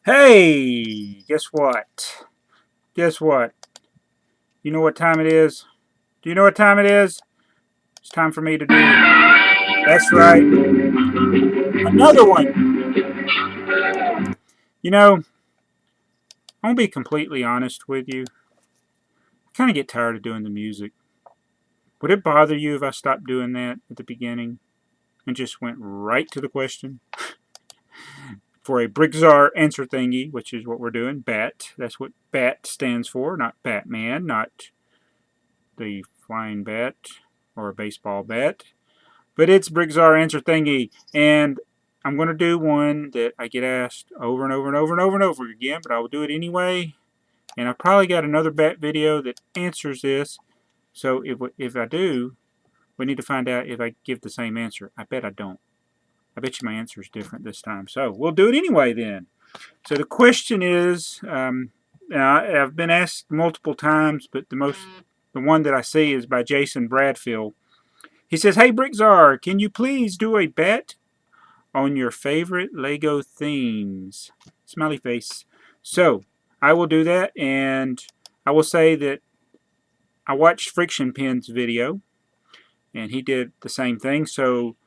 Hey, guess what? Guess what? You know what time it is? Do you know what time it is? It's time for me to do. That's right. Another one. You know, I'm gonna be completely honest with you. I kind of get tired of doing the music. Would it bother you if I stopped doing that at the beginning and just went right to the question? For a BrickTsar Answer Thingy, which is what we're doing, BAT. That's what BAT stands for, not Batman, not the flying bat or a baseball bat. But it's BrickTsar Answer Thingy, and I'm going to do one that I get asked over and over and over and over and over again, but I will do it anyway. And I've probably got another bat video that answers this. So if I do, we need to find out if I give the same answer. I bet I don't. I bet you my answer is different this time. So we'll do it anyway then. So the question is, I've been asked multiple times, but the one that I see is by Jason Bradfield. He says, "Hey BrickTsar, can you please do a bet on your favorite Lego themes?" Smiley face. So I will do that, and I will say that I watched Friction Pen's video, and he did the same thing. So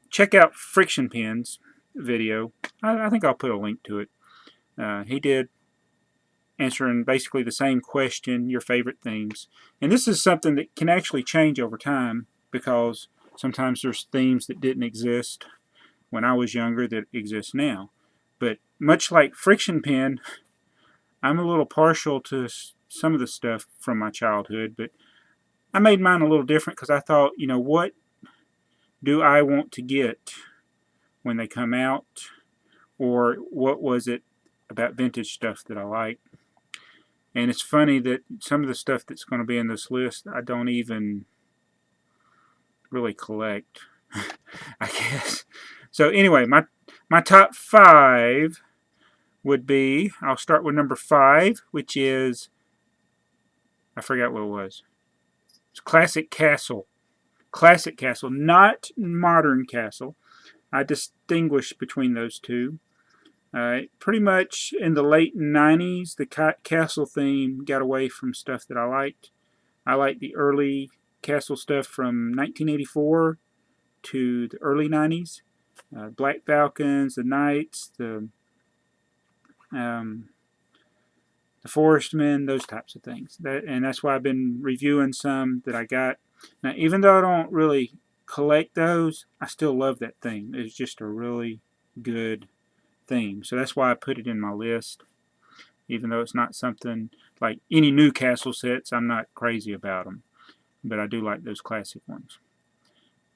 check out Friction Pen's video. I think I'll put a link to it. He did answering basically the same question, your favorite themes. And this is something that can actually change over time because sometimes there's themes that didn't exist when I was younger that exist now. But much like Friction Pen, I'm a little partial to some of the stuff from my childhood, but I made mine a little different because I thought, what do I want to get when they come out? Or what was it about vintage stuff that I like? And it's funny that some of the stuff that's going to be in this list I don't even really collect, I guess. So anyway, my top 5 would be, I'll start with number 5, which is, I forgot what it was. It's Classic Castle. Classic Castle, not Modern Castle. I distinguish between those two. Pretty much in the late 90s, the castle theme got away from stuff that I liked. I liked the early castle stuff from 1984 to the early 90s. Black Falcons, the Knights, um, the Forestmen, those types of things. And that's why I've been reviewing some that I got. Now, even though I don't really collect those, I still love that theme. It's just a really good theme. So that's why I put it in my list. Even though it's not something like any new castle sets, I'm not crazy about them. But I do like those classic ones.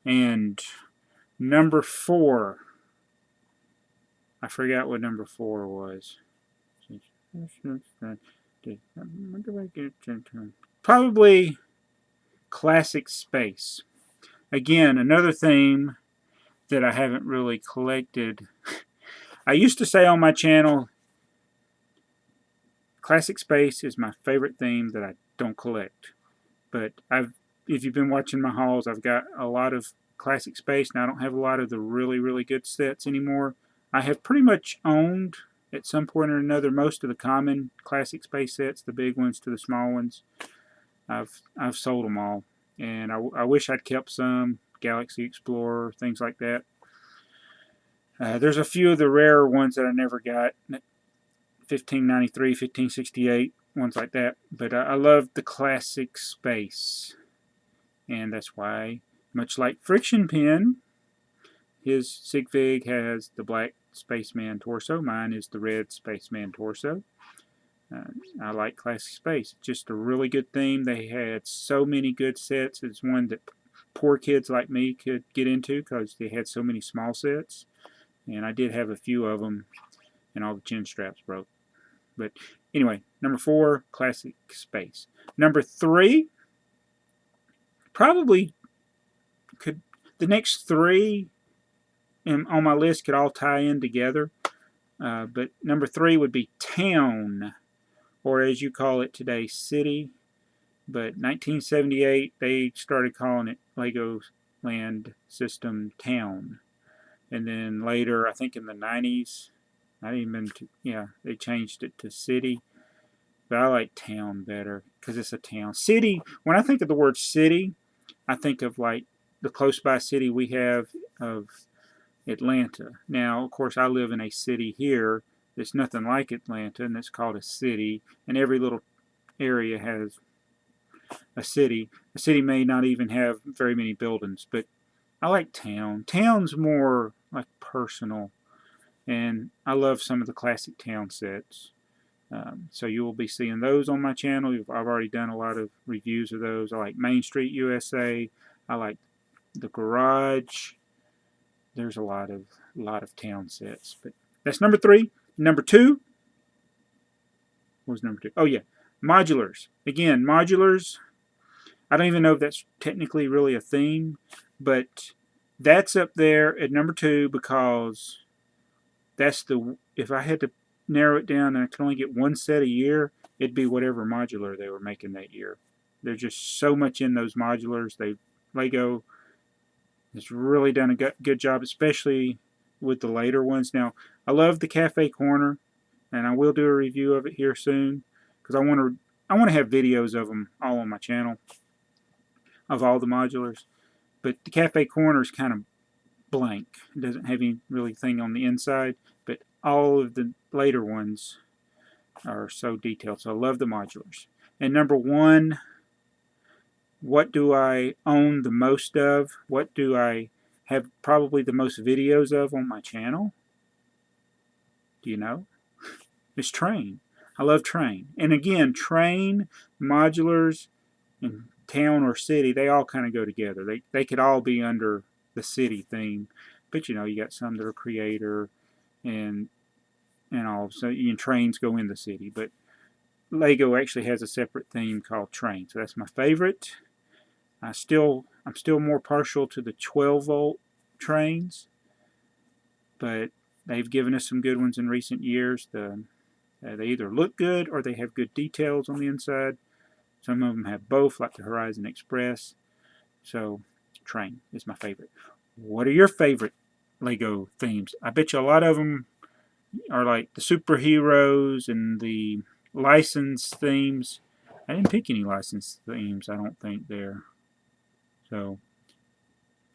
And number 4, I forgot what number 4 was. Probably Classic Space. Again, another theme that I haven't really collected. I used to say on my channel, Classic Space is my favorite theme that I don't collect. But if you've been watching my hauls, I've got a lot of Classic Space. Now I don't have a lot of the really, really good sets anymore. I have pretty much owned at some point or another most of the common Classic Space sets, the big ones to the small ones. I've sold them all, and I wish I'd kept some Galaxy Explorer, things like that. There's a few of the rarer ones that I never got, 1593, 1568, ones like that. But I love the Classic Space, and that's why, much like Friction Pen, his Sigfig has the black Spaceman torso. Mine is the red Spaceman torso. I like Classic Space. Just a really good theme. They had so many good sets. It's one that poor kids like me could get into because they had so many small sets. And I did have a few of them, and all the chin straps broke. But anyway, number 4, Classic Space. Number 3, probably could, the next 3 on my list could all tie in together. But number 3 would be Town, or as you call it today, City. But 1978, they started calling it Lego Land System Town. And then later, I think in the 90s, I didn't even, yeah, they changed it to city. But I like town better because it's a town. City, when I think of the word city, I think of like the close by city we have of Atlanta. Now, of course, I live in a city here that's nothing like Atlanta, and it's called a city. And every little area has a city. A city may not even have very many buildings, but I like town. Town's more like personal, and I love some of the classic town sets. So you will be seeing those on my channel. I've already done a lot of reviews of those. I like Main Street USA. I like the Garage. There's a lot of town sets, but that's number 3. Number 2. What was number 2? Oh yeah, modulars. Again, modulars. I don't even know if that's technically really a theme, but that's up there at number 2 because that's the, if I had to narrow it down and I could only get one set a year, it'd be whatever modular they were making that year. There's just so much in those modulars. Lego has really done a good job, especially with the later ones. Now, I love the Cafe Corner, and I will do a review of it here soon because I want to have videos of them all on my channel of all the modulars. But the Cafe Corner is kind of blank. It doesn't have any really thing on the inside, but all of the later ones are so detailed. So I love the modulars. And number 1, what do I own the most of? What do I have probably the most videos of on my channel? Do you know? It's Train. I love Train. And again, Train, modulars, and town or city, they all kind of go together. They could all be under the city theme. But you know, you got some that are creator and all. So trains go in the city. But Lego actually has a separate theme called Train. So that's my favorite. I'm still more partial to the 12-volt trains, but they've given us some good ones in recent years. They either look good or they have good details on the inside. Some of them have both, like the Horizon Express. So, Train is my favorite. What are your favorite Lego themes? I bet you a lot of them are like the superheroes and the licensed themes. I didn't pick any licensed themes, I don't think, there. So,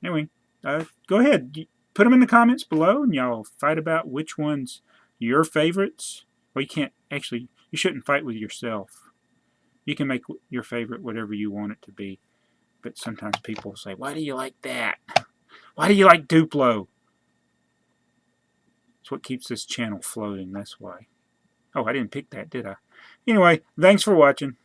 anyway, go ahead. Put them in the comments below, and y'all fight about which one's your favorites. Well, you shouldn't fight with yourself. You can make your favorite whatever you want it to be. But sometimes people say, why do you like that? Why do you like Duplo? It's what keeps this channel floating, that's why. Oh, I didn't pick that, did I? Anyway, thanks for watching.